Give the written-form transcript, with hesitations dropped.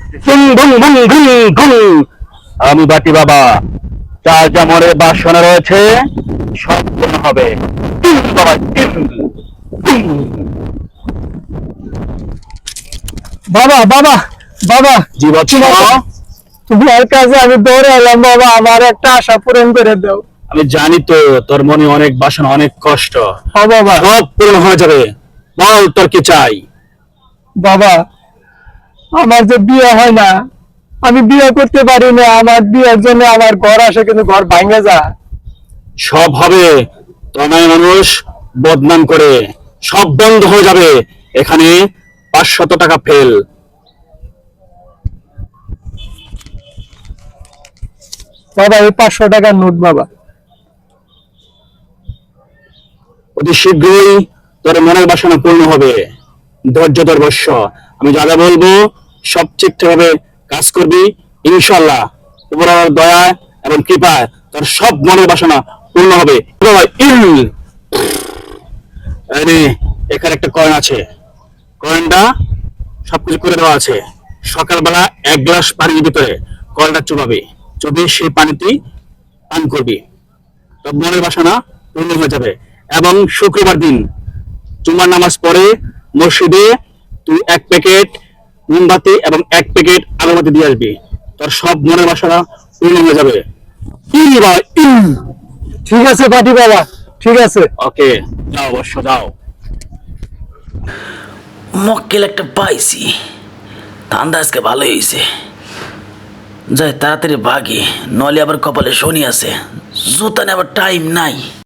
গুং গুং গুং গুং গুং। আমি বাটি বাবা, চার যা মনের বাসনা রয়েছে সব পূর্ণ হবে। টিং বাবা টিং। টিং। বাবা বাবা বাবা, জি বৎস, তোমার কাছে আমি দৌড়ে এলাম বাবা, আমার একটা আশা পূরণ করে দাও। আমি জানি তো তোর মনে অনেক বাসনা, অনেক কষ্ট। ও বাবা, সব পূর্ণ হয়ে যাবে। বল তোর কি চাই? বাবা আমার যে বিয়ে হয় না, আমি বিয়ে করতে পারি না, আমার বিয়ের জন্য আমার ঘর আসে কিন্তু ঘর ভাঙে যায়। সব হবে। তনায় মানুষ বদনাম করে সব বন্ধ হয়ে যাবে। এখানে 500 টাকা ফেল। বাবা এই 500 টাকার নোট বাবা। অতি শীঘ্রই তোর মনের বাসনা পূর্ণ হবে। ধৈর্য ধর বৎস, আমি যা যা বলবো সব ঠিকঠাকভাবে কাজ করবি। ইনশাল্লাহ উপরওয়ালার দয়া এবং কৃপায় তোর সব মনের বাসনা পূর্ণ হবে। বাবা, এই নে, এখানে একটা কয়েন আছে। কয়েনটা সবকিছু করে দেওয়া আছে। সকালবেলা 1 গ্লাস পানির ভিতরে কয়েনটা চুবাবি, চুবিয়ে সেই পানিতেই পান করবি। তোর মনের বাসনা পূর্ণ হয়ে যাবে। এবং শুক্রবার দিন জুমার নামাজ পড়ে মসজিদে তুই 1 প্যাকেট মোমবাতি এবং 1 প্যাকেট আগরবাতি দিয়ে আসবি। তোর সব মনের বাসনা পূর্ণ হয়ে যাবে। ঠিক আছে পাটি বাবা, ঠিক আছে। ওকে, যাও অবশ্য যাও। মক্কেল একটা পাইছি, ধান্দা আজকে ভালোই হয়েছে। যাই তাড়াতাড়ি ভাগি, নলে আবার কপালে শনি আছে, জুতা নেবার টাইম নাই।